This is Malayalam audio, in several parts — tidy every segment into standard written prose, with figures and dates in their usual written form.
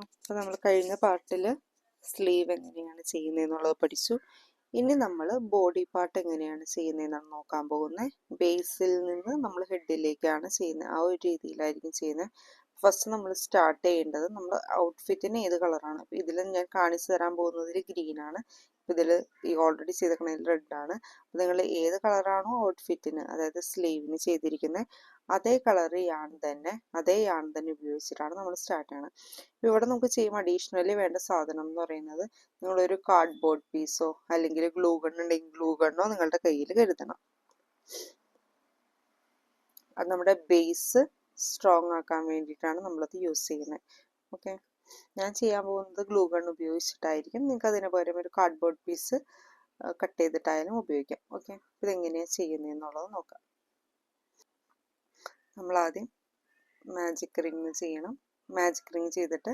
അപ്പോൾ നമ്മൾ കഴിഞ്ഞ പാർട്ടിൽ സ്ലീവ് എങ്ങനെയാണ് ചെയ്യുന്നതെന്നുള്ളത് പഠിച്ചു. ഇനി നമ്മൾ ബോഡി പാർട്ട് എങ്ങനെയാണ് ചെയ്യുന്നതെന്നാണ് നോക്കാൻ പോകുന്നത്. ബേസിൽ നിന്ന് നമ്മൾ ഹെഡിലേക്കാണ് ചെയ്യുന്നത്. ആ ഒരു രീതിയിലായിരിക്കും ചെയ്യുന്നത്. ഫസ്റ്റ് നമ്മൾ സ്റ്റാർട്ട് ചെയ്യേണ്ടത് നമ്മൾ ഔട്ട്ഫിറ്റിന് ഏത് കളറാണ്. അപ്പോൾ ഇതിൽ ഞാൻ കാണിച്ചു തരാൻ പോകുന്നതിൽ ഗ്രീനാണ്. ഇതിൽ ഈ ഓൾറെഡി ചെയ്തിരിക്കുന്നതിൽ റെഡാണ്. അപ്പോൾ നിങ്ങൾ ഏത് കളറാണോ ഔട്ട്ഫിറ്റിന്, അതായത് സ്ലീവിന് ചെയ്തിരിക്കുന്നത്, അതേ കളർ അതേ യാൺ തന്നെ ഉപയോഗിച്ചിട്ടാണ് നമ്മൾ സ്റ്റാർട്ട് ചെയ്യണം. ഇവിടെ നമുക്ക് ചെയ്യുമ്പോൾ അഡീഷണലി വേണ്ട സാധനം എന്ന് പറയുന്നത്, നിങ്ങളൊരു കാർഡ്ബോർഡ് പീസോ അല്ലെങ്കിൽ ഗ്ലൂ ഗൺ ഉണ്ടെങ്കിൽ ഗ്ലൂ ഗണ്ണോ നിങ്ങളുടെ കയ്യിൽ കരുതണം. അത് നമ്മുടെ ബേസ് സ്ട്രോങ് ആക്കാൻ വേണ്ടിയിട്ടാണ് നമ്മളത് യൂസ് ചെയ്യുന്നത്. ഓക്കെ, ഞാൻ ചെയ്യാൻ പോകുന്നത് ഗ്ലൂ ഗൺ ഉപയോഗിച്ചിട്ടായിരിക്കും. നിങ്ങൾക്ക് അതിന് പകരം ഒരു കാർഡ്ബോർഡ് പീസ് കട്ട് ചെയ്തിട്ടായാലും ഉപയോഗിക്കാം. ഓക്കെ, ഇതെങ്ങനെയാണ് ചെയ്യുന്നതെന്നുള്ളത് നോക്കാം. നമ്മളാദ്യം മാജിക് റിങ് ചെയ്യണം. മാജിക് റിങ് ചെയ്തിട്ട്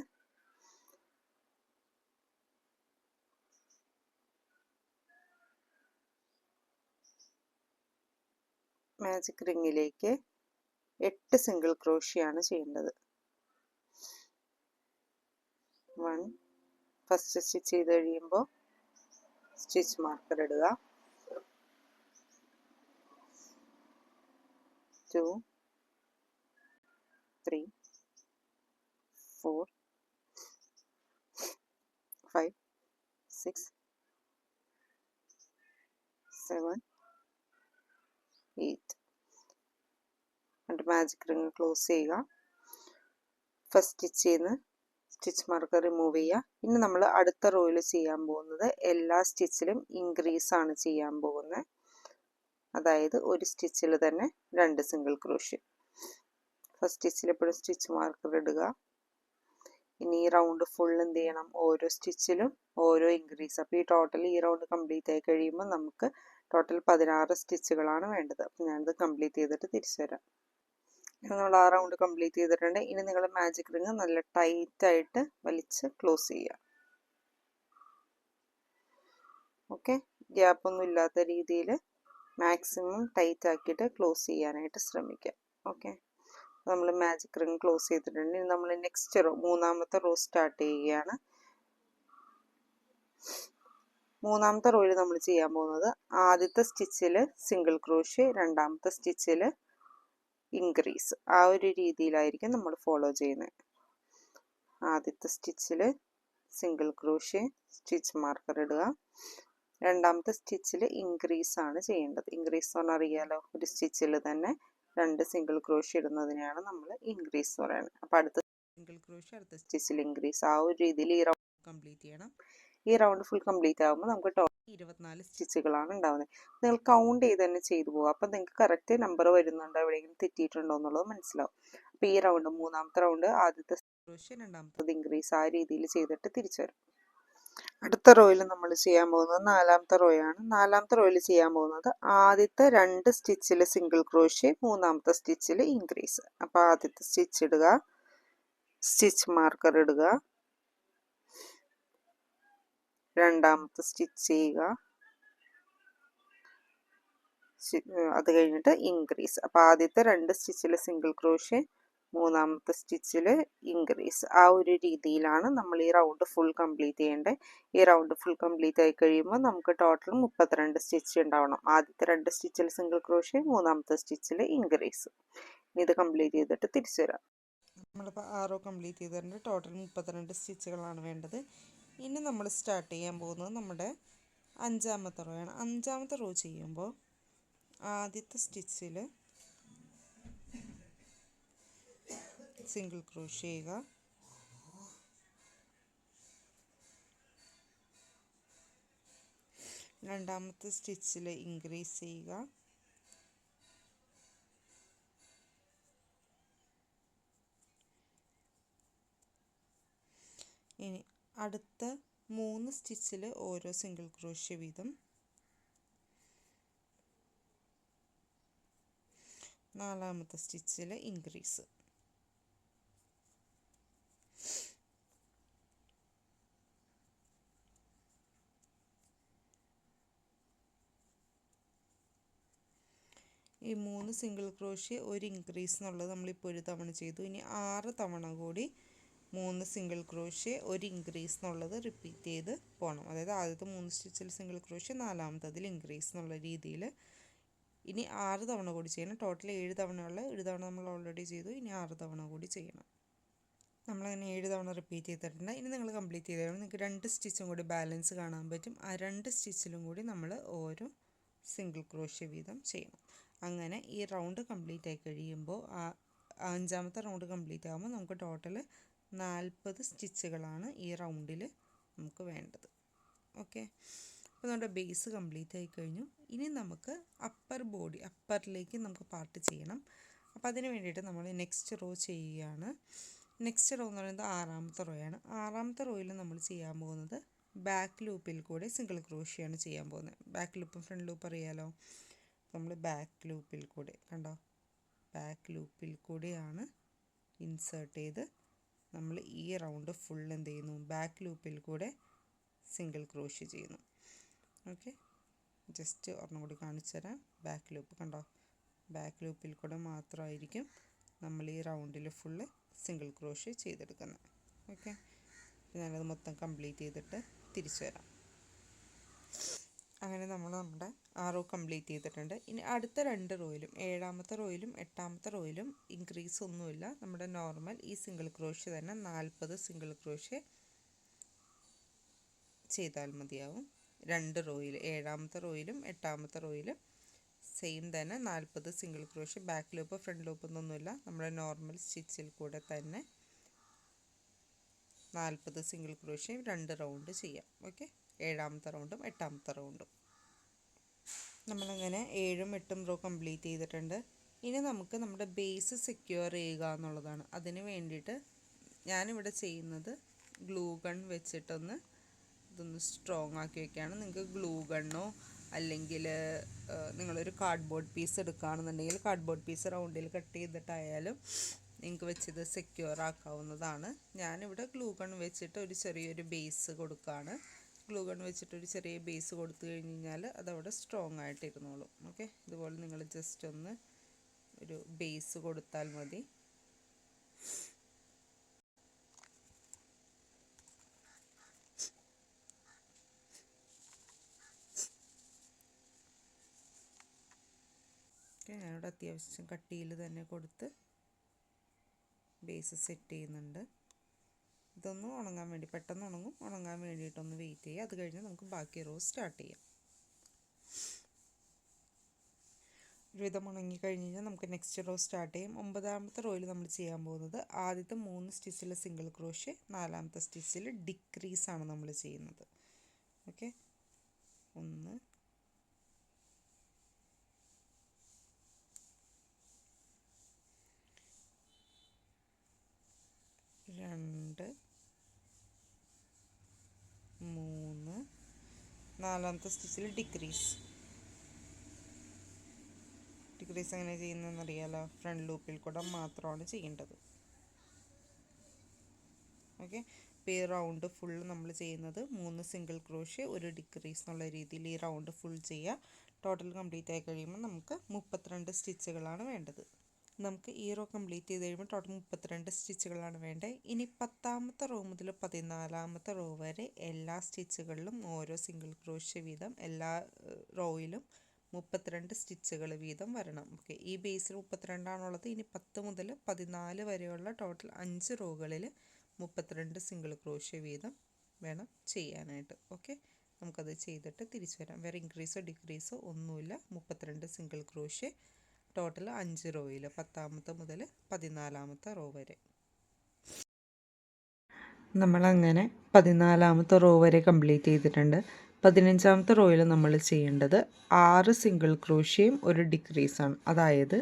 മാജിക് റിങ്ങിലേക്ക് 8 സിംഗിൾ ക്രോഷ്യാണ് ചെയ്യേണ്ടത്. 1 ഫസ്റ്റ് സ്റ്റിച്ച് ചെയ്ത് കഴിയുമ്പോൾ സ്റ്റിച്ച് മാർക്കർ ഇടുക. 2 3 4 5 6 7 8 എന്നിട്ട് മാജിക് റിങ് ക്ലോസ് ചെയ്യുക. ഫസ്റ്റ് സ്റ്റിച്ച് ചെയ്യുന്ന സ്റ്റിച്ച് മാർക്കർ റിമൂവ് ചെയ്യുക. ഇനി നമ്മൾ അടുത്ത റോയിൽ ചെയ്യാൻ പോകുന്നത് എല്ലാ സ്റ്റിച്ചിലും ഇൻക്രീസ് ആണ് ചെയ്യാൻ പോകുന്നത്. അതായത് ഒരു സ്റ്റിച്ചിൽ തന്നെ 2 സിംഗിൾ ക്രോഷ്യ. ഫസ്റ്റ് സ്റ്റിച്ചിൽ എപ്പോഴും സ്റ്റിച്ച് മാർക്കർ ഇടുക. ഇനി ഈ റൗണ്ട് ഫുൾ എന്ത് ചെയ്യണം, ഓരോ സ്റ്റിച്ചിലും ഓരോ ഇൻക്രീസ്. അപ്പോൾ ഈ ടോട്ടൽ ഈ റൗണ്ട് കംപ്ലീറ്റ് ആയി കഴിയുമ്പോൾ നമുക്ക് ടോട്ടൽ 16 സ്റ്റിച്ചുകളാണ് വേണ്ടത്. അപ്പോൾ ഞാനിത് കംപ്ലീറ്റ് ചെയ്തിട്ട് തിരിച്ചു വരാം. നമ്മൾ ആ റൗണ്ട് കംപ്ലീറ്റ് ചെയ്തിട്ടുണ്ട്. ഇനി നിങ്ങൾ മാജിക് റിങ് നല്ല ടൈറ്റ് ആയിട്ട് വലിച്ച് ക്ലോസ് ചെയ്യുക. ഓക്കെ, ഗ്യാപ്പ് ഒന്നും ഇല്ലാത്ത രീതിയിൽ മാക്സിമം ടൈറ്റ് ആക്കിയിട്ട് ക്ലോസ് ചെയ്യാനായിട്ട് ശ്രമിക്കുക. ഓക്കെ, നമ്മൾ മാജിക് റിങ് ക്ലോസ് ചെയ്തിട്ടുണ്ട്. ഇനി നമ്മൾ നെക്സ്റ്റ് റോ, മൂന്നാമത്തെ റോ സ്റ്റാർട്ട് ചെയ്യുകയാണ്. മൂന്നാമത്തെ റോയിൽ നമ്മൾ ചെയ്യാൻ പോകുന്നത് ആദ്യത്തെ സ്റ്റിച്ചിൽ സിംഗിൾ ക്രോഷ്യ, രണ്ടാമത്തെ സ്റ്റിച്ചിൽ ഇൻക്രീസ്. ആ ഒരു രീതിയിലായിരിക്കും നമ്മൾ ഫോളോ ചെയ്യുന്നത്. ആദ്യത്തെ സ്റ്റിച്ചിൽ സിംഗിൾ ക്രോഷ്യ, സ്റ്റിച്ച് മാർക്കർ ഇടുക. രണ്ടാമത്തെ സ്റ്റിച്ചിൽ ഇൻക്രീസ് ആണ് ചെയ്യേണ്ടത്. ഇൻക്രീസ് എന്ന് പറഞ്ഞാൽ അറിയാലോ, ഒരു സ്റ്റിച്ചിൽ തന്നെ 2 സിംഗിൾ ക്രോഷ്യ ഇടുന്നതിനെയാണ് നമ്മൾ ഇൻക്രീസ് എന്ന് പറയുന്നത്. അപ്പോൾ അടുത്ത സിംഗിൾ ക്രോഷ്യ, അടുത്ത സ്റ്റിച്ചിൽ ഇൻക്രീസ്. ആ ഒരു രീതിയിൽ ഈ റൗണ്ട് കംപ്ലീറ്റ് ചെയ്യണം. ഈ റൗണ്ട് ഫുൾ കംപ്ലീറ്റ് ആകുമ്പോൾ നമുക്ക് ടോട്ടൽ 24 സ്റ്റിച്ചുകളാണ് ഉണ്ടാവുന്നത്. നിങ്ങൾ കൗണ്ട് ചെയ്ത് തന്നെ ചെയ്തു പോകുക. അപ്പോൾ നിങ്ങൾക്ക് കറക്റ്റ് നമ്പർ വരുന്നുണ്ടോ, എവിടെയെങ്കിലും തെറ്റിയിട്ടുണ്ടോ എന്നുള്ളത് മനസ്സിലാവും. അപ്പോൾ ഈ റൗണ്ട്, മൂന്നാമത്തെ റൗണ്ട് ആദ്യത്തെ ക്രോഷ്യ, രണ്ടാമത്തത് ഇൻക്രീസ്, ആ രീതിയിൽ ചെയ്തിട്ട് തിരിച്ചു വരും. അടുത്ത റോയിൽ നമ്മൾ ചെയ്യാൻ പോകുന്നത് നാലാമത്തെ റോയാണ്. നാലാമത്തെ റോയിൽ ചെയ്യാൻ പോകുന്നത് ആദ്യത്തെ 2 സ്റ്റിച്ചിൽ സിംഗിൾ ക്രോഷ്യ, മൂന്നാമത്തെ സ്റ്റിച്ചിൽ ഇൻക്രീസ്. അപ്പോൾ ആദ്യത്തെ സ്റ്റിച്ച് ഇടുക, സ്റ്റിച്ച് മാർക്കർ ഇടുക, രണ്ടാമത്തെ സ്റ്റിച്ച് ചെയ്യുക, അത് കഴിഞ്ഞിട്ട് ഇൻക്രീസ്. അപ്പോൾ ആദ്യത്തെ 2 സ്റ്റിച്ചിൽ സിംഗിൾ ക്രോഷ്യ, മൂന്നാമത്തെ സ്റ്റിച്ചിൽ ഇൻക്രീസ്. ആ ഒരു രീതിയിലാണ് നമ്മൾ ഈ റൗണ്ട് ഫുൾ കംപ്ലീറ്റ് ചെയ്യേണ്ടത്. ഈ റൗണ്ട് ഫുൾ കംപ്ലീറ്റ് ആയി കഴിയുമ്പോൾ നമുക്ക് ടോട്ടൽ 32 സ്റ്റിച്ച് ഉണ്ടാവണം. ആദ്യത്തെ 2 സ്റ്റിച്ചിൽ സിംഗിൾ ക്രോഷ്യ, മൂന്നാമത്തെ സ്റ്റിച്ചിൽ ഇൻക്രീസ്. ഇനി ഇത് കംപ്ലീറ്റ് ചെയ്തിട്ട് തിരിച്ചു വരാം. നമ്മളിപ്പോൾ 6 റോ കംപ്ലീറ്റ് ചെയ്തിട്ടുണ്ട്. ടോട്ടൽ 32 സ്റ്റിച്ചുകളാണ് വേണ്ടത്. ഇനി നമ്മൾ സ്റ്റാർട്ട് ചെയ്യാൻ പോകുന്നത് നമ്മുടെ 5ാമത്തെ റോ ആണ്. 5ാമത്തെ റോ ചെയ്യുമ്പോൾ ആദ്യത്തെ സ്റ്റിച്ചിൽ സിംഗിൾ ക്രോഷ്യ ചെയ്യുക. രണ്ടാമത്തെ സ്റ്റിച്ചിൽ ഇൻക്രീസ് ചെയ്യുക. ഇനി അടുത്ത 3 സ്റ്റിച്ചിൽ ഓരോ സിംഗിൾ ക്രോഷ്യ വീതം. നാലാമത്തെ സ്റ്റിച്ചിൽ ഇൻക്രീസ്. ഈ 3 സിംഗിൾ ക്രോഷ്യ, ഒരു ഇൻക്രീസ് എന്നുള്ളത് നമ്മളിപ്പോൾ ഒരു തവണ ചെയ്തു. ഇനി 6 തവണ കൂടി 3 സിംഗിൾ ക്രോഷ്യ, ഒരു ഇൻക്രീസ് എന്നുള്ളത് റിപ്പീറ്റ് ചെയ്ത് പോകണം. അതായത് ആദ്യത്തെ 3 സ്റ്റിച്ചിൽ സിംഗിൾ ക്രോഷ്യ, നാലാമത്തതിൽ ഇൻക്രീസ് എന്നുള്ള രീതിയിൽ ഇനി 6 തവണ കൂടി ചെയ്യണം. ടോട്ടൽ 7 തവണയുള്ള 7 തവണ നമ്മൾ ഓൾറെഡി ചെയ്തു. ഇനി 6 തവണ കൂടി ചെയ്യണം. നമ്മളങ്ങനെ 7 തവണ റിപ്പീറ്റ് ചെയ്തിട്ടുണ്ട്. ഇനി നിങ്ങൾ കംപ്ലീറ്റ് ചെയ്ത് കഴിയുമ്പോൾ നിങ്ങൾക്ക് 2 സ്റ്റിച്ചും കൂടി ബാലൻസ് കാണാൻ പറ്റും. ആ 2 സ്റ്റിച്ചിലും കൂടി നമ്മൾ ഓരോ സിംഗിൾ ക്രോഷ്യ വീതം ചെയ്യണം. അങ്ങനെ ഈ റൗണ്ട് കംപ്ലീറ്റ് ആയി കഴിയുമ്പോൾ അഞ്ചാമത്തെ റൗണ്ട് കംപ്ലീറ്റ് ആകുമ്പോൾ നമുക്ക് ടോട്ടൽ 40 സ്റ്റിച്ചുകളാണ് ഈ റൗണ്ടിൽ നമുക്ക് വേണ്ടത്. ഓക്കെ, അപ്പോൾ നമ്മുടെ ബേസ് കംപ്ലീറ്റ് ആയി കഴിഞ്ഞു. ഇനി നമുക്ക് അപ്പറിലേക്ക് നമുക്ക് പാർട്ട് ചെയ്യണം. അപ്പോൾ അതിന് വേണ്ടിയിട്ട് നമ്മൾ നെക്സ്റ്റ് റോ ചെയ്യുകയാണ്. നെക്സ്റ്റ് റോ എന്ന് പറയുന്നത് 6ാമത്തെ റോ ആണ്. 6ാമത്തെ റോയിൽ നമ്മൾ ചെയ്യാൻ പോകുന്നത് ബാക്ക് ലൂപ്പിൽ കൂടെ സിംഗിൾ ക്രോഷ്യാണ് ചെയ്യാൻ പോകുന്നത്. ബാക്ക് ലൂപ്പും ഫ്രണ്ട് ലൂപ്പ് അറിയാലോ. നമ്മൾ ബാക്ക് ലൂപ്പിൽ കൂടെ കണ്ടോ, ബാക്ക് ലൂപ്പിൽ കൂടെയാണ് ഇൻസേർട്ട് ചെയ്ത് നമ്മൾ ഈ റൗണ്ട് ഫുൾ എന്ത് ചെയ്യുന്നു, ബാക്ക് ലൂപ്പിൽ കൂടെ സിംഗിൾ ക്രോഷ്യ ചെയ്യുന്നു. ഓക്കെ, ജസ്റ്റ് ഒരെണ്ണം കൂടി കാണിച്ചു തരാം. ബാക്ക് ലൂപ്പ് കണ്ടോ, ബാക്ക് ലൂപ്പിൽ കൂടെ മാത്രമായിരിക്കും നമ്മൾ ഈ റൗണ്ടിൽ ഫുള്ള് സിംഗിൾ ക്രോഷ്യ ചെയ്തെടുക്കുന്നത്. ഓക്കെ, ഞാനത് മൊത്തം കംപ്ലീറ്റ് ചെയ്തിട്ട് തിരിച്ചു വരാം. അങ്ങനെ നമ്മൾ നമ്മുടെ ആ റോ കംപ്ലീറ്റ് ചെയ്തിട്ടുണ്ട്. ഇനി അടുത്ത 2 റോയിലും 7ാമത്തെ റോയിലും 8ാമത്തെ റോയിലും ഇൻക്രീസ് ഒന്നുമില്ല. നമ്മുടെ നോർമൽ ഈ സിംഗിൾ ക്രോഷ്യ തന്നെ 40 സിംഗിൾ ക്രോഷ്യ ചെയ്താൽ മതിയാവും. 2 റോയിൽ 7ാമത്തെ റോയിലും 8ാമത്തെ റോയിലും സെയിം തന്നെ 40 single crochet. Back loop front loop ഒന്നുമില്ല. നമ്മുടെ നോർമൽ സ്റ്റിച്ചിൽ കൂടെ തന്നെ 40 സിംഗിൾ ക്രോഷ്യ 2 റൗണ്ട് ചെയ്യാം. ഓക്കെ, 7ാമത്തെ റൗണ്ടും 8ാമത്തെ റൗണ്ടും നമ്മളങ്ങനെ 7ഉം 8ഉം റോ കംപ്ലീറ്റ് ചെയ്തിട്ടുണ്ട്. ഇനി നമുക്ക് നമ്മുടെ ബേസ് സെക്യൂർ ചെയ്യുക എന്നുള്ളതാണ്. അതിന് വേണ്ടിയിട്ട് ഞാനിവിടെ ചെയ്യുന്നത് ഗ്ലൂ ഗൺ വെച്ചിട്ടൊന്ന് ഇതൊന്ന് സ്ട്രോങ് ആക്കി വയ്ക്കുകയാണ്. നിങ്ങൾക്ക് ഗ്ലൂ ഗണ്ണോ അല്ലെങ്കിൽ നിങ്ങളൊരു കാർഡ്ബോർഡ് പീസ് എടുക്കുകയാണെന്നുണ്ടെങ്കിൽ കാർഡ്ബോർഡ് പീസ് റൗണ്ടിൽ കട്ട് ചെയ്തിട്ടായാലും നിങ്ങൾക്ക് വെച്ചത് സെക്യൂർ ആക്കാവുന്നതാണ്. ഞാനിവിടെ ഗ്ലൂ ഗൺ വെച്ചിട്ട് ഒരു ചെറിയൊരു ബേസ് കൊടുക്കുകയാണ്. ഗ്ലൂ ഗൺ വെച്ചിട്ട് ഒരു ചെറിയ ബേസ് കൊടുത്തു കഴിഞ്ഞ് കഴിഞ്ഞാൽ അതവിടെ സ്ട്രോങ് ആയിട്ട് ഇരുന്നോളും. ഓക്കെ, ഇതുപോലെ നിങ്ങൾ ജസ്റ്റ് ഒന്ന് ഒരു ബേസ് കൊടുത്താൽ മതി. ഞാനിവിടെ അത്യാവശ്യം കട്ടിയിൽ തന്നെ കൊടുത്ത് ബേസ് സെറ്റ് ചെയ്യുന്നുണ്ട്. ഇതൊന്ന് ഉണങ്ങാൻ വേണ്ടി, പെട്ടെന്ന് ഉണങ്ങാൻ വേണ്ടിയിട്ടൊന്ന് വെയിറ്റ് ചെയ്യുക. അത് കഴിഞ്ഞ് നമുക്ക് ബാക്കി റോ സ്റ്റാർട്ട് ചെയ്യാം. ഒരുവിധം ഉണങ്ങി കഴിഞ്ഞ് കഴിഞ്ഞാൽ നമുക്ക് നെക്സ്റ്റ് റോ സ്റ്റാർട്ട് ചെയ്യാം. 9ാമത്തെ റോയിൽ നമ്മൾ ചെയ്യാൻ പോകുന്നത് ആദ്യത്തെ 3 സ്റ്റിച്ചിൽ സിംഗിൾ ക്രോഷ്യ, 4ാമത്തെ സ്റ്റിച്ചിൽ ഡിക്രീസ് ആണ് നമ്മൾ ചെയ്യുന്നത്. ഓക്കെ, 1 2 3 4ാമത്തെ സ്റ്റിച്ചിൽ ഡിക്രീസ് എങ്ങനെ ചെയ്യുന്നതെന്ന് അറിയാലോ. ഫ്രണ്ട് ലൂപ്പിൽ കൂടെ മാത്രമാണ് ചെയ്യേണ്ടത്. ഓക്കെ, ഇപ്പോൾ ഈ റൗണ്ട് ഫുൾ നമ്മൾ ചെയ്യുന്നത് 3 സിംഗിൾ ക്രോഷ്യ 1 ഡിക്രീസ് എന്നുള്ള രീതിയിൽ ഈ റൗണ്ട് ഫുൾ ചെയ്യുക. ടോട്ടൽ കംപ്ലീറ്റ് ആയി കഴിയുമ്പോൾ നമുക്ക് 32 സ്റ്റിച്ചുകളാണ് വേണ്ടത്. നമുക്ക് ഈ റോ കംപ്ലീറ്റ് ചെയ്ത് കഴിയുമ്പോൾ ടോട്ടൽ 32 സ്റ്റിച്ചുകളാണ് വേണ്ടത്. ഇനി 10ാമത്തെ റോ മുതൽ 14ാമത്തെ റോ വരെ എല്ലാ സ്റ്റിച്ചുകളിലും ഓരോ സിംഗിൾ ക്രോഷ്യ വീതം, എല്ലാ റോയിലും 32 സ്റ്റിച്ചുകൾ വീതം വരണം. ഓക്കെ, ഈ ബേസിൽ 32 ആണുള്ളത്. ഇനി 10 മുതൽ 14 വരെയുള്ള ടോട്ടൽ 5 റോകളിൽ 32 സിംഗിൾ ക്രോഷ്യ വീതം വേണം ചെയ്യാനായിട്ട്. ഓക്കെ, നമുക്കത് ചെയ്തിട്ട് തിരിച്ചു വരാം. വേറെ ഇൻക്രീസോ ഡിക്രീസോ ഒന്നുമില്ല. 32 സിംഗിൾ ക്രോഷ്യ ടോട്ടൽ 5 റോയിൽ 10ാമത്തെ മുതൽ 14ാമത്തെ റോ വരെ. നമ്മളങ്ങനെ 14ാമത്തെ റോ വരെ കംപ്ലീറ്റ് ചെയ്തിട്ടുണ്ട്. 15ാമത്തെ റോയിൽ നമ്മൾ ചെയ്യേണ്ടത് 6 സിംഗിൾ ക്രോഷ്യയും 1 ഡിക്രീസാണ്. അതായത്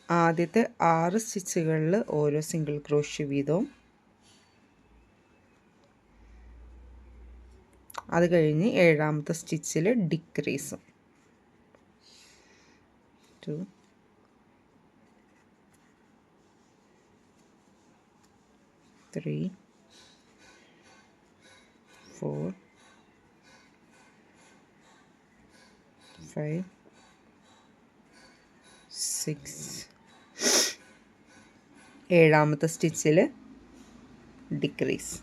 ആദ്യത്തെ 6 സ്റ്റിച്ചുകളിൽ ഓരോ സിംഗിൾ ക്രോഷ്യ വീതവും, അത് കഴിഞ്ഞ് 7ാമത്തെ സ്റ്റിച്ചിൽ ഡിക്രീസും. 2 3 4 5 6 7ാമത്തെ സ്റ്റിച്ചിൽ ഡിക്രീസ്.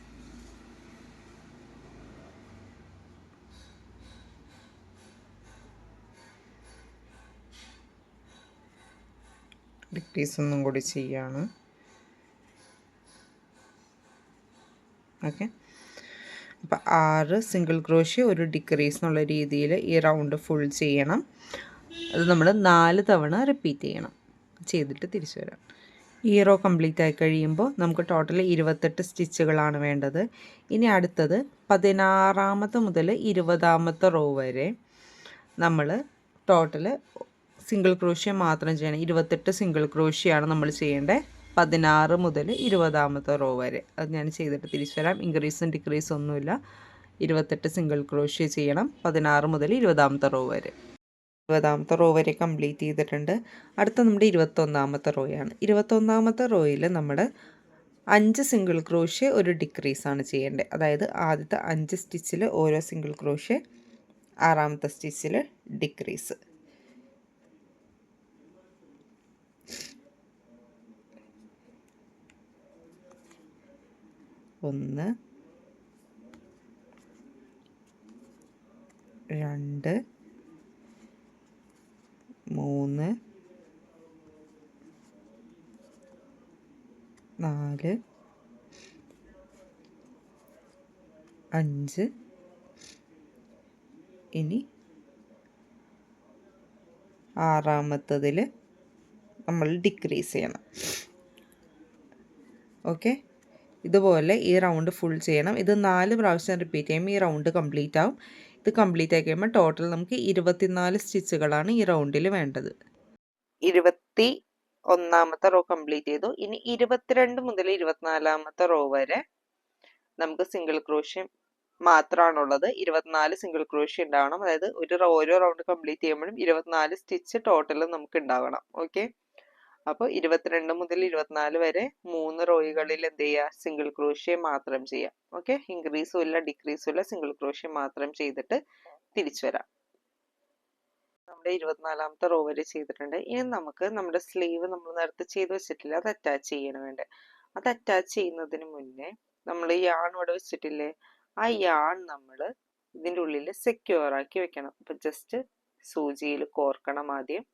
ഡിക്രീസ് ഒന്നും കൂടി ചെയ്യാണ്. ഓക്കെ, അപ്പോൾ 6 സിംഗിൾ ക്രോഷ്യ ഒരു ഡിക്രീസ് എന്നുള്ള രീതിയിൽ ഈ റൗണ്ട് ഫുൾ ചെയ്യണം. അത് നമ്മൾ 4 തവണ റിപ്പീറ്റ് ചെയ്യണം. ചെയ്തിട്ട് തിരിച്ചു വരാം. ഈ റോ കംപ്ലീറ്റ് ആയി കഴിയുമ്പോൾ നമുക്ക് ടോട്ടൽ 28 സ്റ്റിച്ചുകളാണ് വേണ്ടത്. ഇനി അടുത്തത് 16 മുതൽ 20 റോ വരെ നമ്മൾ ടോട്ടൽ സിംഗിൾ ക്രോഷ്യ മാത്രം ചെയ്യണം. 28 സിംഗിൾ ക്രോഷ്യയാണ് നമ്മൾ ചെയ്യേണ്ടത് 16 മുതൽ 20 റോ വരെ. അത് ഞാൻ ചെയ്തിട്ട് തിരിച്ചു വരാം. ഇൻക്രീസും ഡിക്രീസും ഒന്നുമില്ല. 28 സിംഗിൾ ക്രോഷ്യ ചെയ്യണം 16 മുതൽ 20 റോ വരെ. 20 റോ വരെ കംപ്ലീറ്റ് ചെയ്തിട്ടുണ്ട്. അടുത്ത നമ്മുടെ 21 റോയാണ്. 21 റോയിൽ നമ്മൾ 5 സിംഗിൾ ക്രോഷ്യ ഒരു ഡിക്രീസാണ് ചെയ്യേണ്ടത്. അതായത് ആദ്യത്തെ 5 സ്റ്റിച്ചിൽ ഓരോ സിംഗിൾ ക്രോഷ്യ, 6ാമത്തെ സ്റ്റിച്ചിൽ ഡിക്രീസ്. 1 2 3 4 5. ഇനി 6ാമത്തതിൽ നമ്മൾ ഡിക്രീസ് ചെയ്യണം. ഓക്കെ, ഇതുപോലെ ഈ റൗണ്ട് ഫുൾ ചെയ്യണം. ഇത് 4 പ്രാവശ്യം റിപ്പീറ്റ് ചെയ്യുമ്പോൾ ഈ റൗണ്ട് കംപ്ലീറ്റ് ആവും. ഇത് കംപ്ലീറ്റ് ആയി കഴിയുമ്പോൾ ടോട്ടൽ നമുക്ക് 24 സ്റ്റിച്ചുകളാണ് ഈ റൗണ്ടിൽ വേണ്ടത്. 21ാമത്തെ റോ കംപ്ലീറ്റ് ചെയ്തു. ഇനി 22 മുതൽ 24ാമത്തെ റോ വരെ നമുക്ക് സിംഗിൾ ക്രോഷ്യ മാത്രമാണുള്ളത്. 24 സിംഗിൾ ക്രോഷ്യ ഉണ്ടാവണം. അതായത് ഓരോ റൗണ്ട് കംപ്ലീറ്റ് ചെയ്യുമ്പോഴും 24 സ്റ്റിച്ച് ടോട്ടൽ നമുക്ക് ഉണ്ടാവണം. ഓക്കെ, അപ്പോൾ 22 മുതൽ 24 വരെ 3 റോയുകളിൽ എന്ത് ചെയ്യുക, സിംഗിൾ ക്രോഷ്യ മാത്രം ചെയ്യാം. ഓക്കെ, ഇൻക്രീസും ഇല്ല ഡിക്രീസും ഇല്ല, സിംഗിൾ ക്രോഷ്യ മാത്രം ചെയ്തിട്ട് തിരിച്ചു വരാം. നമ്മുടെ 24ാമത്തെ റോ വരെ ചെയ്തിട്ടുണ്ട്. ഇനി നമുക്ക് നമ്മുടെ സ്ലീവ് നമ്മൾ നേരത്തെ ചെയ്ത് വെച്ചിട്ടില്ല, അത് അറ്റാച്ച് ചെയ്യണം വേണ്ടത്. അത് അറ്റാച്ച് ചെയ്യുന്നതിന് മുന്നേ നമ്മൾ യാൺ ഇവിടെ വെച്ചിട്ടില്ലേ, ആ യാൺ നമ്മൾ ഇതിൻ്റെ ഉള്ളിൽ സെക്യൂർ ആക്കി വെക്കണം. അപ്പം ജസ്റ്റ് സൂചിയിൽ കോർക്കണം ആദ്യം.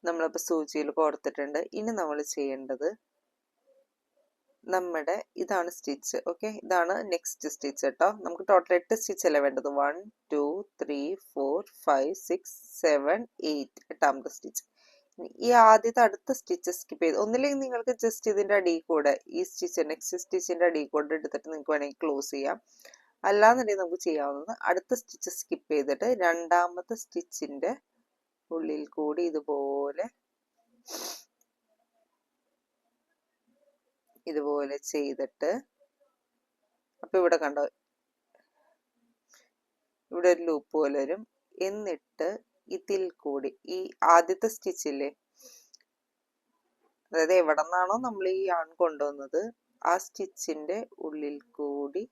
നമ്മളിപ്പോൾ സൂചിയിൽ കോർത്തിട്ടുണ്ട്. ഇനി നമ്മൾ ചെയ്യേണ്ടത് നമ്മുടെ ഇതാണ് സ്റ്റിച്ച്. ഓക്കെ, ഇതാണ് നെക്സ്റ്റ് സ്റ്റിച്ച് കേട്ടോ. നമുക്ക് ടോട്ടൽ 8 സ്റ്റിച്ച് അല്ലേ വേണ്ടത്. 1 2 3 4 5 6 7 8 8ാമത്തെ സ്റ്റിച്ച്. ഈ ആദ്യത്തെ അടുത്ത സ്റ്റിച്ച് സ്കിപ്പ് ചെയ്ത്, ഒന്നില്ലെങ്കിൽ നിങ്ങൾക്ക് ജസ്റ്റ് ഇതിൻ്റെ അടിയിൽ കൂടെ ഈ സ്റ്റിച്ച് നെക്സ്റ്റ് സ്റ്റിച്ചിൻ്റെ അടിയിൽ കൂടെ എടുത്തിട്ട് നിങ്ങൾക്ക് വേണമെങ്കിൽ ക്ലോസ് ചെയ്യാം. അല്ലാന്നുണ്ടെങ്കിൽ നമുക്ക് ചെയ്യാവുന്നത് അടുത്ത സ്റ്റിച്ച് സ്കിപ്പ് ചെയ്തിട്ട് 2ാമത്തെ സ്റ്റിച്ചിൻ്റെ ഉള്ളിൽ കൂടി ഇതുപോലെ ചെയ്തിട്ട്, അപ്പൊ ഇവിടെ കണ്ടോ, ഇവിടെ ഒരു ലൂപ്പ് പോലെ വരും. എന്നിട്ട് ഇതിൽ കൂടി ഈ ആദ്യത്തെ സ്റ്റിച്ചില്ലേ, അതായത് എവിടെ നിന്നാണോ നമ്മൾ ഈ യാൺ കൊണ്ടുവന്നത് ആ സ്റ്റിച്ചിന്റെ ഉള്ളിൽ കൂടി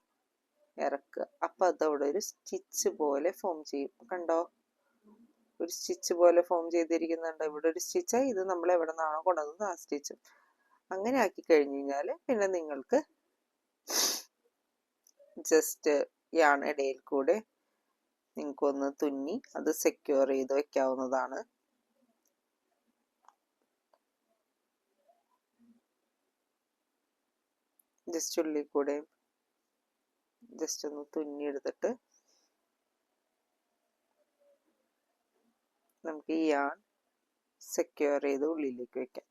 ഇറക്കുക. അപ്പൊ അതവിടെ ഒരു സ്റ്റിച്ച് പോലെ ഫോം ചെയ്യും. കണ്ടോ, ഒരു സ്റ്റിച്ച് പോലെ ഫോം ചെയ്തിരിക്കുന്നുണ്ട്. ഇവിടെ ഒരു സ്റ്റിച്ച്, ഇത് നമ്മൾ എവിടെ നിന്നാണോ കൊണ്ടുവന്നത് ആ സ്റ്റിച്ച്. അങ്ങനെ ആക്കി കഴിഞ്ഞു കഴിഞ്ഞാൽ പിന്നെ നിങ്ങൾക്ക് ജസ്റ്റ് യാൺ ഇടയിൽ കൂടെ നിങ്ങൾക്കൊന്ന് തുന്നി അത് സെക്യൂർ ചെയ്ത് വെക്കാവുന്നതാണ്. ജസ്റ്റ് ഉള്ളിൽ കൂടെ ജസ്റ്റ് ഒന്ന് തുന്നി എടുത്തിട്ട് നമുക്ക് ഈ യാൺ സെക്യൂർ ചെയ്ത് ഉള്ളിലേക്ക് വെക്കാം.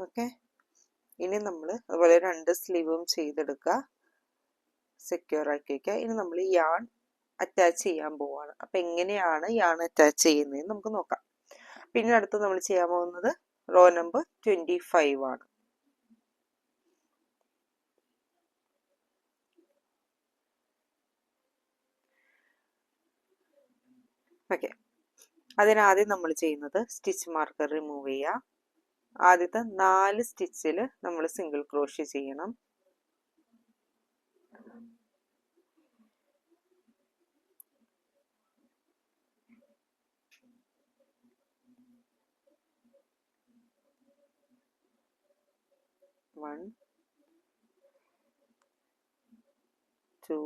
ഓക്കെ, ഇനി നമ്മൾ അതുപോലെ 2 സ്ലീവും ചെയ്തെടുക്കുക, സെക്യൂർ ആക്കി വയ്ക്കുക. ഇനി നമ്മൾ യാൺ അറ്റാച്ച് ചെയ്യാൻ പോവാണ്. അപ്പൊ എങ്ങനെയാണ് യാൺ അറ്റാച്ച് ചെയ്യുന്നത് നമുക്ക് നോക്കാം. പിന്നെ അടുത്ത് നമ്മൾ ചെയ്യാൻ പോകുന്നത് റോ നമ്പർ 25 ആണ്. ഓക്കെ, അതിനാദ്യം നമ്മൾ ചെയ്യുന്നത് സ്റ്റിച്ച് മാർക്കർ റിമൂവ് ചെയ്യുക. ആദ്യത്തെ 4 സ്റ്റിച്ചിൽ നമ്മൾ സിംഗിൾ ക്രോഷ്യ ചെയ്യണം. 1 2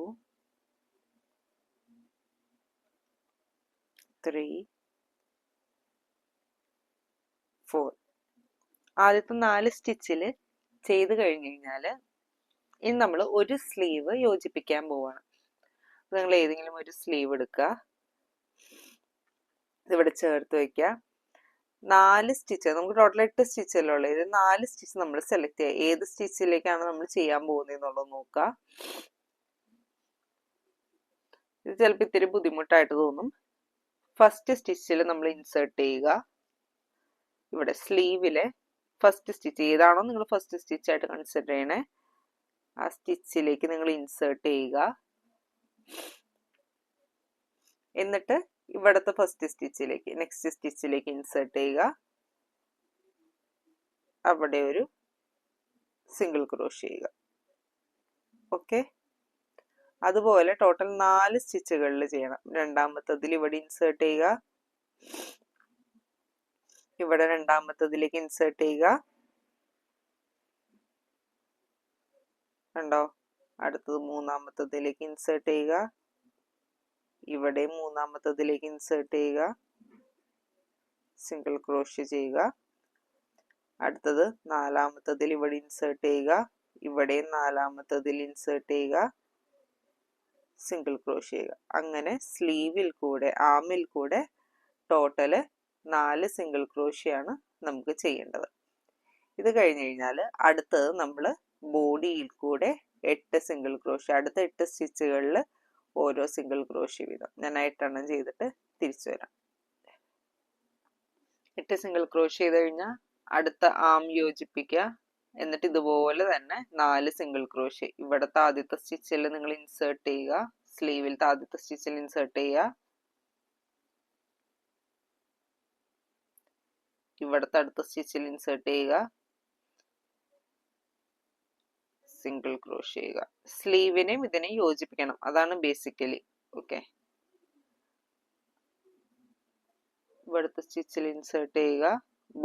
3 4. ആദ്യത്തെ 4 സ്റ്റിച്ചിൽ ചെയ്ത് കഴിഞ്ഞ് കഴിഞ്ഞാൽ ഇനി നമ്മൾ ഒരു സ്ലീവ് യോജിപ്പിക്കാൻ പോവാണ്. നിങ്ങൾ ഏതെങ്കിലും ഒരു സ്ലീവ് എടുക്കുക, ഇതിവിടെ ചേർത്ത് വയ്ക്കുക. 4 സ്റ്റിച്ച്, നമുക്ക് ടോട്ടൽ 8 സ്റ്റിച്ചല്ലേ ഉള്ളൂ. ഇത് 4 സ്റ്റിച്ച് നമ്മൾ സെലക്ട് ചെയ്യുക. ഏത് സ്റ്റിച്ചിലേക്കാണ് നമ്മൾ ചെയ്യാൻ പോകുന്നത് എന്നുള്ളത് നോക്കുക. ഇത് ചിലപ്പോൾ ഇത്തിരി ബുദ്ധിമുട്ടായിട്ട് തോന്നും. ഫസ്റ്റ് സ്റ്റിച്ചിൽ നമ്മൾ ഇൻസേർട്ട് ചെയ്യുക. ഇവിടെ സ്ലീവിലെ ഫസ്റ്റ് സ്റ്റിച്ച് ഏതാണോ നിങ്ങൾ ഫസ്റ്റ് സ്റ്റിച്ചായിട്ട് കൺസിഡർ ചെയ്യണേ, ആ സ്റ്റിച്ചിലേക്ക് നിങ്ങൾ ഇൻസേർട്ട് ചെയ്യുക. എന്നിട്ട് ഇവിടുത്തെ ഫസ്റ്റ് സ്റ്റിച്ചിലേക്ക്, നെക്സ്റ്റ് സ്റ്റിച്ചിലേക്ക് ഇൻസേർട്ട് ചെയ്യുക. അവിടെ ഒരു സിംഗിൾ ക്രോഷ് ചെയ്യുക. ഓക്കെ, അതുപോലെ ടോട്ടൽ 4 സ്റ്റിച്ചുകളിൽ ചെയ്യണം. രണ്ടാമത്തതിൽ ഇവിടെ ഇൻസേർട്ട് ചെയ്യുക, ഇവിടെ രണ്ടാമത്തതിലേക്ക് ഇൻസേർട്ട് ചെയ്യുക. കണ്ടോ? അടുത്തത് മൂന്നാമത്തതിലേക്ക് ഇൻസേർട്ട് ചെയ്യുക, ഇവിടെ മൂന്നാമത്തതിലേക്ക് ഇൻസേർട്ട് ചെയ്യുക, സിംഗിൾ ക്രോഷ് ചെയ്യുക. അടുത്തത് നാലാമത്തതിൽ ഇവിടെ ഇൻസേർട്ട് ചെയ്യുക, ഇവിടെ നാലാമത്തതിൽ ഇൻസേർട്ട് ചെയ്യുക, സിംഗിൾ ക്രോഷ് ചെയ്യുക. അങ്ങനെ സ്ലീവിൽ കൂടെ, ആമിൽ കൂടെ ടോട്ടല് 4 സിംഗിൾ ക്രോഷിയാണ് നമുക്ക് ചെയ്യേണ്ടത്. ഇത് കഴിഞ്ഞ് കഴിഞ്ഞാൽ അടുത്തത് നമ്മൾ ബോഡിയിൽ കൂടെ 8 സിംഗിൾ ക്രോഷി, അടുത്ത 8 സ്റ്റിച്ചുകളിൽ ഓരോ സിംഗിൾ ക്രോഷി വീതം. ഞാൻ 8 എണ്ണം ചെയ്തിട്ട് തിരിച്ചു വരാം. 8 സിംഗിൾ ക്രോഷി ചെയ്ത് കഴിഞ്ഞാൽ അടുത്ത ആം യോജിപ്പിക്കുക. എന്നിട്ട് ഇതുപോലെ തന്നെ 4 സിംഗിൾ ക്രോഷി. ഇവിടുത്തെ ആദ്യത്തെ സ്റ്റിച്ചിൽ നിങ്ങൾ ഇൻസേർട്ട് ചെയ്യുക, സ്ലീവിലത്തെ ആദ്യത്തെ സ്റ്റിച്ചിൽ ഇൻസേർട്ട് ചെയ്യുക, ഇവിടുത്തെ അടുത്ത സ്റ്റിച്ചിൽ ഇൻസേർട്ട് ചെയ്യുക, സിംഗിൾ ക്രോഷ് ചെയ്യുക. സ്ലീവിനെയും ഇതിനെയും യോജിപ്പിക്കണം, അതാണ് ബേസിക്കലി. ഓക്കെ, ഇവിടുത്തെ സ്റ്റിച്ചിൽ ഇൻസേർട്ട് ചെയ്യുക,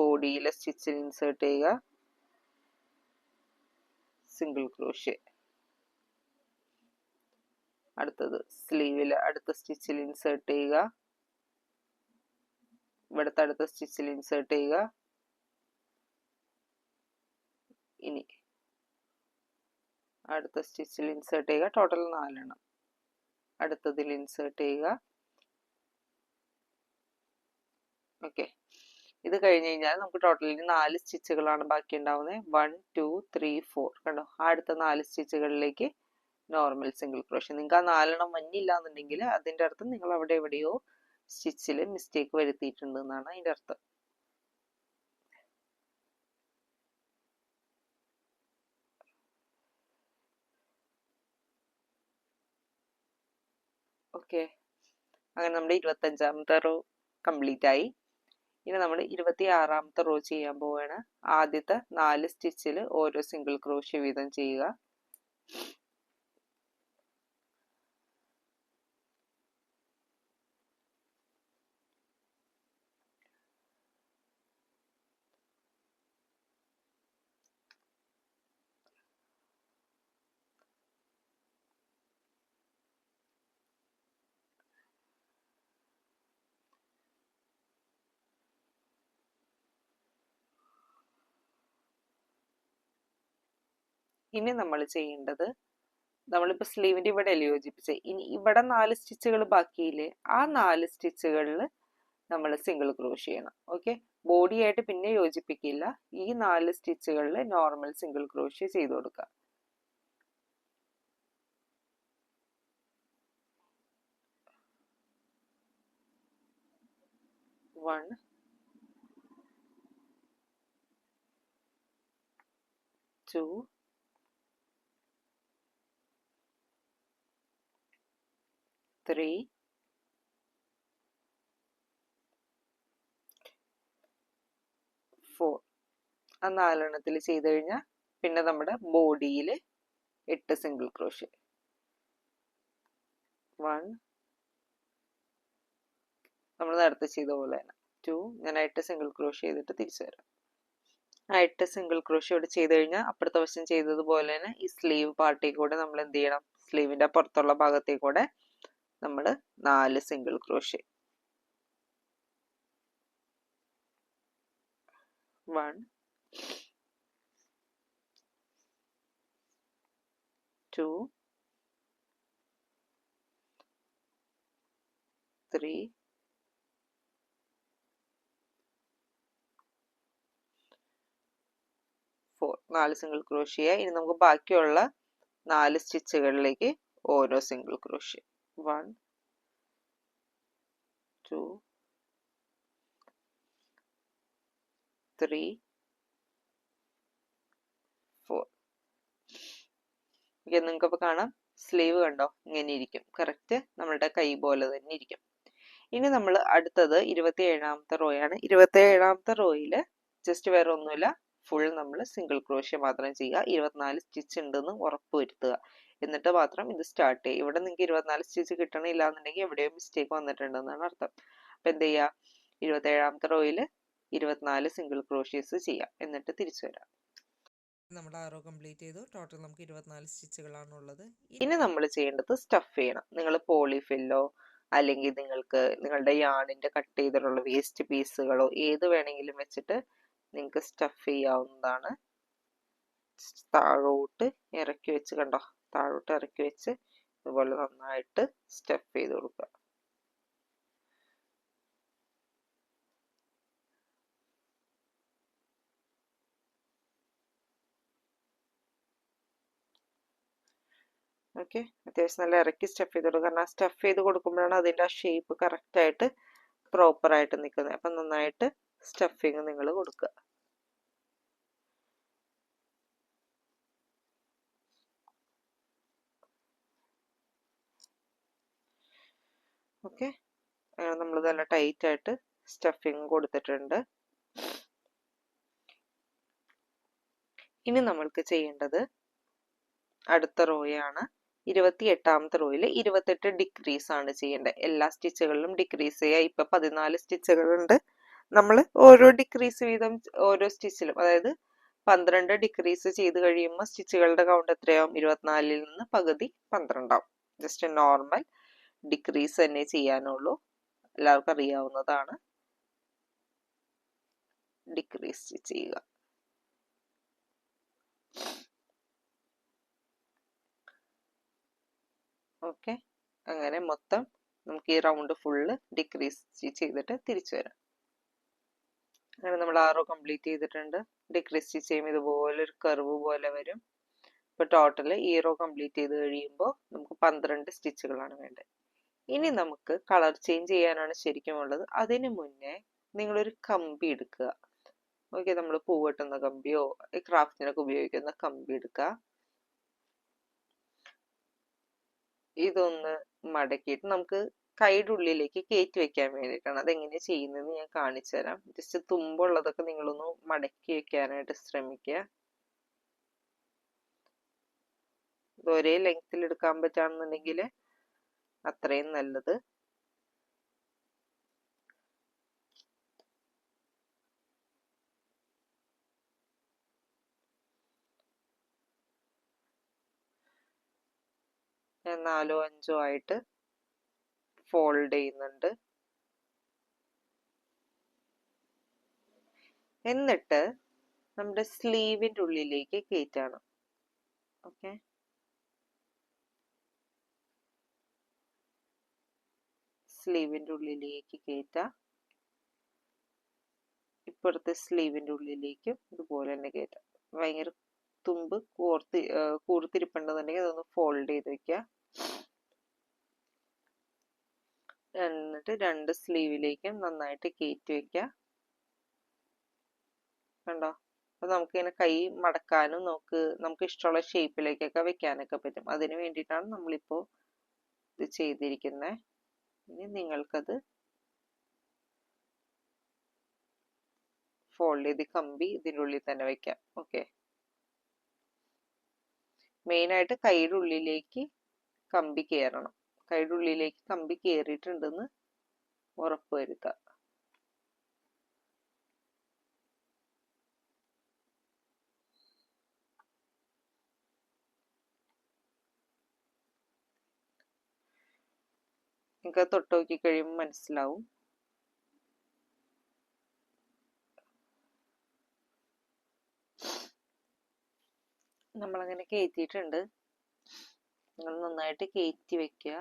ബോഡിയിലെ സ്റ്റിച്ചിൽ ഇൻസേർട്ട് ചെയ്യുക, സിംഗിൾ ക്രോഷ്. അടുത്തത് സ്ലീവിലെ അടുത്ത സ്റ്റിച്ചിൽ ഇൻസേർട്ട് ചെയ്യുക, ഇവിടുത്തെ അടുത്ത സ്റ്റിച്ചിൽ ഇൻസേർട്ട് ചെയ്യുക. ഇനി അടുത്ത സ്റ്റിച്ചിൽ ഇൻസേർട്ട് ചെയ്യുക. ടോട്ടൽ 4 എണ്ണം. അടുത്തതിൽ ഇൻസേർട്ട് ചെയ്യുക. ഓക്കെ, ഇത് കഴിഞ്ഞ് കഴിഞ്ഞാൽ നമുക്ക് ടോട്ടലിന് 4 സ്റ്റിച്ചുകളാണ് ബാക്കി ഉണ്ടാവുന്നത്. 1 2 3 4. കണ്ടോ? അടുത്ത 4 സ്റ്റിച്ചുകളിലേക്ക് നോർമൽ സിംഗിൾ ക്രോഷി. നിങ്ങൾക്ക് ആ 4 എണ്ണം വന്നില്ല എന്നുണ്ടെങ്കിൽ അതിൻ്റെ അർത്ഥം നിങ്ങൾ അവിടെ എവിടെയോ സ്റ്റിച്ചിൽ മിസ്റ്റേക്ക് വരുത്തിയിട്ടുണ്ട് എന്നാണ് അതിൻ്റെ അർത്ഥം. ഓക്കെ, അങ്ങനെ നമ്മുടെ 25ാമത്തെ റോ കംപ്ലീറ്റ് ആയി. ഇനി നമ്മൾ 26ാമത്തെ റോ ചെയ്യാൻ പോവുകയാണ്. ആദ്യത്തെ 4 സ്റ്റിച്ചിൽ ഓരോ സിംഗിൾ ക്രോഷി വീതം ചെയ്യുക. ഇനി നമ്മൾ ചെയ്യേണ്ടത്, നമ്മളിപ്പോൾ സ്ലീവിൻ്റെ ഇവിടെ അല്ലേ യോജിപ്പിച്ചത്, ഇനി ഇവിടെ 4 സ്റ്റിച്ചുകൾ ബാക്കിയില്ലേ, ആ 4 സ്റ്റിച്ചുകളിൽ നമ്മൾ സിംഗിൾ ക്രോഷ് ചെയ്യണം. ഓക്കെ, ബോഡി ആയിട്ട് പിന്നെ യോജിപ്പിക്കില്ല. ഈ 4 സ്റ്റിച്ചുകളിൽ നോർമൽ സിംഗിൾ ക്രോഷ് ചെയ്ത് കൊടുക്കുക. വൺ 2 3 4. ആ 4 എണ്ണത്തിൽ ചെയ്ത് കഴിഞ്ഞാൽ പിന്നെ നമ്മുടെ ബോഡിയിൽ 8 സിംഗിൾ ക്രോഷ്. 1 നമ്മൾ നേരത്തെ ചെയ്ത പോലെ തന്നെ. 2 ഞാൻ 8 സിംഗിൾ ക്രോഷ് ചെയ്തിട്ട് തിരിച്ചു വരാം. ആയിട്ട് സിംഗിൾ ക്രോഷ്യ ഇവിടെ ചെയ്ത് കഴിഞ്ഞാൽ അപ്പുറത്തെ വശം ചെയ്തതുപോലെ തന്നെ ഈ സ്ലീവ് പാർട്ടിൽ കൂടെ നമ്മൾ എന്ത് ചെയ്യണം, സ്ലീവിന്റെ പുറത്തുള്ള ഭാഗത്തേക്ക് കൂടെ നമ്മൾ 4 സിംഗിൾ ക്രോഷ്യ. 1 2 3 4 4 single crochet. ഇനി നമുക്ക് ബാക്കിയുള്ള 4 സ്റ്റിച്ചുകളിലേക്ക് ഓരോ സിംഗിൾ ക്രോഷ്യ. 1 2 3 4. നിങ്ങൾക്ക് ഇപ്പോൾ കാണാം സ്ലീവ് കണ്ടോ, ഇങ്ങനെ ഇരിക്കും, കറക്റ്റ് നമ്മളുടെ കൈ പോലെ തന്നെ ഇരിക്കും. ഇനി നമ്മൾ അടുത്തത് 27ാമത്തെ റോ ആണ്. 27ാമത്തെ റോയിൽ ജസ്റ്റ് വേറെ ഒന്നുമില്ല, ഫുൾ നമ്മൾ സിംഗിൾ ക്രോഷ്യ മാത്രം ചെയ്യുക. 24 സ്റ്റിച്ച് ഉണ്ടെന്ന് ഉറപ്പ് വരുത്തുക, എന്നിട്ട് മാത്രം ഇത് സ്റ്റാർട്ട് ചെയ്യുക. ഇവിടെ നിങ്ങൾക്ക് 24 സ്റ്റിച്ച് കിട്ടണില്ല എന്നുണ്ടെങ്കിൽ എവിടെയോ മിസ്റ്റേക്ക് വന്നിട്ടുണ്ടെന്നാണ് അർത്ഥം. അപ്പം എന്ത് ചെയ്യുക, 27ാമത്തെ റോയിൽ 24 സിംഗിൾ ക്രോഷ്യസ് ചെയ്യാം, എന്നിട്ട് തിരിച്ചു വരാം. നമ്മുടെ ആ റോ കംപ്ലീറ്റ് ചെയ്തു. ടോട്ടൽ നമുക്ക് 24 സ്റ്റിച്ചുകളാണ് ഉള്ളത്. ഇനി നമ്മൾ ചെയ്യേണ്ടത് സ്റ്റഫ് ചെയ്യണം. നിങ്ങൾ പോളിഫില്ലോ അല്ലെങ്കിൽ നിങ്ങൾക്ക് നിങ്ങളുടെ യാണിന്റെ കട്ട് ചെയ്തിട്ടുള്ള വേസ്റ്റ് പീസുകളോ ഏത് വേണമെങ്കിലും വെച്ചിട്ട് നിങ്ങൾക്ക് സ്റ്റഫ് ചെയ്യാവുന്നതാണ്. താഴോട്ട് ഇറക്കി വെച്ച് കണ്ടോ, താഴോട്ട് ഇറക്കി വെച്ച് ഇതുപോലെ നന്നായിട്ട് സ്റ്റഫ് ചെയ്ത് കൊടുക്കുക. ഓക്കെ, അത്യാവശ്യം നല്ല ഇറക്കി സ്റ്റഫ് ചെയ്ത് കൊടുക്കുക. കാരണം ആ സ്റ്റഫ് ചെയ്ത് കൊടുക്കുമ്പോഴാണ് അതിൻ്റെ ആ ഷേപ്പ് കറക്റ്റായിട്ട് പ്രോപ്പറായിട്ട് നിൽക്കുന്നത്. അപ്പം നന്നായിട്ട് സ്റ്റഫിങ് നിങ്ങൾ കൊടുക്കുക. ഓക്കെ, നമ്മൾ നല്ല ടൈറ്റ് ആയിട്ട് സ്റ്റഫിങ് കൊടുത്തിട്ടുണ്ട്. ഇനി നമ്മൾക്ക് ചെയ്യേണ്ടത് അടുത്ത റോയാണ്. 28ാമത്തെ റോയിൽ 28 ഡിക്രീസ് ആണ് ചെയ്യേണ്ടത്. എല്ലാ സ്റ്റിച്ചുകളിലും ഡിക്രീസ് ചെയ്യുക. ഇപ്പൊ 14 സ്റ്റിച്ചുകളുണ്ട്. നമ്മൾ ഓരോ ഡിക്രീസ് വീതം ഓരോ സ്റ്റിച്ചിലും, അതായത് 12 ഡിക്രീസ് ചെയ്ത് കഴിയുമ്പോൾ സ്റ്റിച്ചുകളുടെ കൗണ്ട് എത്രയാവും, 24ൽ നിന്ന് പകുതി 12 ആവും. ജസ്റ്റ് നോർമൽ ഡിക്രീസ് തന്നെ ചെയ്യാനുള്ളൂ, എല്ലാവർക്കും അറിയാവുന്നതാണ്. ഡിക്രീസ് സ്റ്റിച്ച് ചെയ്യുക. ഓക്കെ, അങ്ങനെ മൊത്തം നമുക്ക് ഈ റൗണ്ട് ഫുള്ള് ഡിക്രീസ് സ്റ്റിച്ച് ചെയ്തിട്ട് തിരിച്ചു വരാം. അങ്ങനെ നമ്മൾ ആ റോ കംപ്ലീറ്റ് ചെയ്തിട്ടുണ്ട്. ഡിക്രീസ് സ്റ്റിച്ച് ചെയ്യുമ്പോൾ ഇതുപോലെ ഒരു കർവ് പോലെ വരും. ഇപ്പൊ ടോട്ടൽ ഈ റോ കംപ്ലീറ്റ് ചെയ്ത് കഴിയുമ്പോൾ നമുക്ക് 12 സ്റ്റിച്ചുകളാണ് വേണ്ടത്. ഇനി നമുക്ക് കളർ ചേഞ്ച് ചെയ്യാനാണ് ശരിക്കും ഉള്ളത്. അതിന് മുന്നേ നിങ്ങളൊരു കമ്പി എടുക്കുക. ഓക്കെ, നമ്മൾ പൂവെട്ടുന്ന കമ്പിയോ ക്രാഫ്റ്റിനൊക്കെ ഉപയോഗിക്കുന്ന കമ്പി എടുക്കുക. ഇതൊന്ന് മടക്കിയിട്ട് നമുക്ക് കൈയുടെ ഉള്ളിലേക്ക് കയറ്റി വെക്കാൻ വേണ്ടിയിട്ടാണ്. അതെങ്ങനെ ചെയ്യുന്നതെന്ന് ഞാൻ കാണിച്ചു തരാം. ജസ്റ്റ് തുമ്പുള്ളതൊക്കെ നിങ്ങളൊന്ന് മടക്കി വെക്കാനായിട്ട് ശ്രമിക്കുക. ഇത് ഒരേ ലെങ്ത്തിൽ എടുക്കാൻ പറ്റുകയാണെന്നുണ്ടെങ്കിൽ അത്രയും നല്ലത്. ഞാൻ 4 5 ആയിട്ട് ഫോൾഡ് ചെയ്യുന്നുണ്ട്. എന്നിട്ട് നമ്മുടെ സ്ലീവിൻ്റെ ഉള്ളിലേക്ക് കയറ്റണം. ഓക്കെ, സ്ലീവിൻ്റെ ഉള്ളിലേക്ക് കയറ്റാം. ഇപ്പുറത്തെ സ്ലീവിൻ്റെ ഉള്ളിലേക്കും ഇതുപോലെ തന്നെ കയറ്റാം. ഭയങ്കര തുമ്പ് കൂർത്തിരിപ്പുണ്ടെന്നുണ്ടെങ്കിൽ അതൊന്ന് ഫോൾഡ് ചെയ്ത് വെക്കുക. എന്നിട്ട് 2 സ്ലീവിലേക്കും നന്നായിട്ട് കയറ്റി വെക്കുക. കണ്ടോ, അപ്പൊ നമുക്കിങ്ങനെ കൈ മടക്കാനും നമുക്ക് ഇഷ്ടമുള്ള ഷേപ്പിലേക്കൊക്കെ വെക്കാനൊക്കെ പറ്റും. അതിന് വേണ്ടിയിട്ടാണ് നമ്മളിപ്പോൾ ഇത് ചെയ്തിരിക്കുന്നത്. ഇനി നിങ്ങൾക്കത് ഫോൾഡ് ചെയ്ത് കമ്പി ഇതിൻ്റെ ഉള്ളിൽ തന്നെ വെക്കാം. ഓക്കെ, മെയിനായിട്ട് കൈയുടെ ഉള്ളിലേക്ക് കമ്പി കയറണം. കൈയുടെ ഉള്ളിലേക്ക് കമ്പി കയറിയിട്ടുണ്ടെന്ന് ഉറപ്പ് വരുത്തുക. നിങ്ങൾക്ക് തൊട്ട് നോക്കി കഴിയുമ്പോൾ മനസ്സിലാവും. നമ്മളങ്ങനെ കയറ്റിയിട്ടുണ്ട്. നിങ്ങൾ നന്നായിട്ട് കയറ്റി വെക്കുക.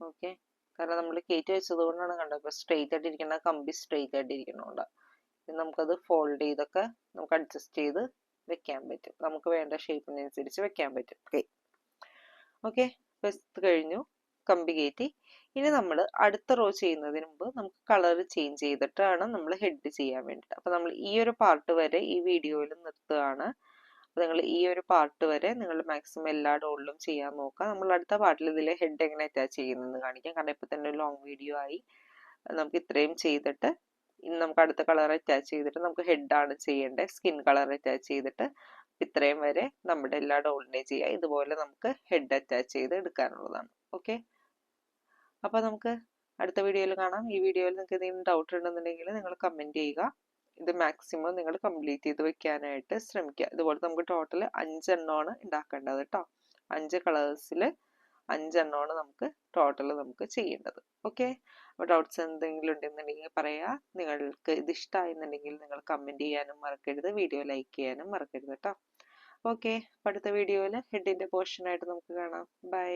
ഓക്കെ, കാരണം നമ്മൾ കയറ്റി വെച്ചത് കൊണ്ടാണ് കണ്ടത് ഇപ്പോൾ സ്ട്രെയിറ്റ് ആയിട്ട് ഇരിക്കുന്ന കമ്പി സ്ട്രെയിറ്റ് ആയിട്ട് ഇരിക്കണോണ്ടാണ്. നമുക്കത് ഫോൾഡ് ചെയ്തൊക്കെ നമുക്ക് അഡ്ജസ്റ്റ് ചെയ്ത് വെക്കാൻ പറ്റും. നമുക്ക് വേണ്ട ഷേപ്പിനനുസരിച്ച് വെക്കാൻ പറ്റും. ഓക്കെ, ഇത് കഴിഞ്ഞു, കമ്പി കയറ്റി. ഇനി നമ്മൾ അടുത്ത റോ ചെയ്യുന്നതിന് മുമ്പ് നമുക്ക് കളർ ചേഞ്ച് ചെയ്തിട്ടാണ് നമ്മൾ ഹെഡ് ചെയ്യാൻ വേണ്ടിയിട്ട്. അപ്പോൾ നമ്മൾ ഈ ഒരു പാർട്ട് വരെ ഈ വീഡിയോയിൽ നിർത്തുകയാണ്. അപ്പോൾ നിങ്ങൾ ഈ ഒരു പാർട്ട് വരെ നിങ്ങൾ മാക്സിമം എല്ലാ ഡോളിലും ചെയ്യാൻ നോക്കുക. നമ്മൾ അടുത്ത പാർട്ടിൽ ഇതിലെ ഹെഡ് എങ്ങനെ അറ്റാച്ച് ചെയ്യുന്നതെന്ന് കാണിക്കാം. കാരണം ഇപ്പോൾ തന്നെ ഒരു ലോങ് വീഡിയോ ആയി. നമുക്ക് ഇത്രയും ചെയ്തിട്ട് ഇനി നമുക്ക് അടുത്ത കളർ അറ്റാച്ച് ചെയ്തിട്ട് നമുക്ക് ഹെഡാണ് ചെയ്യേണ്ടത്. സ്കിൻ കളർ അറ്റാച്ച് ചെയ്തിട്ട് ഇത്രയും വരെ നമ്മുടെ എല്ലാ ഡോളിൻ്റെയും ചെയ്യാം. ഇതുപോലെ നമുക്ക് ഹെഡ് അറ്റാച്ച് ചെയ്ത് എടുക്കാനുള്ളതാണ്. ഓക്കെ, അപ്പോൾ നമുക്ക് അടുത്ത വീഡിയോയിൽ കാണാം. ഈ വീഡിയോയിൽ നിങ്ങൾക്ക് എന്തെങ്കിലും ഡൗട്ട് ഉണ്ടെന്നുണ്ടെങ്കിൽ നിങ്ങൾ കമൻറ്റ് ചെയ്യുക. ഇത് മാക്സിമം നിങ്ങൾ കംപ്ലീറ്റ് ചെയ്ത് വെക്കാനായിട്ട് ശ്രമിക്കുക. ഇതുപോലെ നമുക്ക് ടോട്ടൽ 5 എണ്ണമാണ് ഉണ്ടാക്കേണ്ടത് കേട്ടോ. 5 കളേഴ്സിൽ 5 എണ്ണമാണ് നമുക്ക് ടോട്ടൽ നമുക്ക് ചെയ്യേണ്ടത്. ഓക്കെ, അപ്പോൾ ഡൗട്ട്സ് എന്തെങ്കിലും ഉണ്ടെന്നുണ്ടെങ്കിൽ പറയാ. നിങ്ങൾക്ക് ഇത് ഇഷ്ടമായെന്നുണ്ടെങ്കിൽ നിങ്ങൾ കമൻറ്റ് ചെയ്യാനും മറക്കരുത്, വീഡിയോ ലൈക്ക് ചെയ്യാനും മറക്കരുത് കേട്ടോ. ഓക്കെ, അപ്പോൾ അടുത്ത വീഡിയോയിൽ ഹെഡിൻ്റെ പോർഷനായിട്ട് നമുക്ക് കാണാം. ബൈ.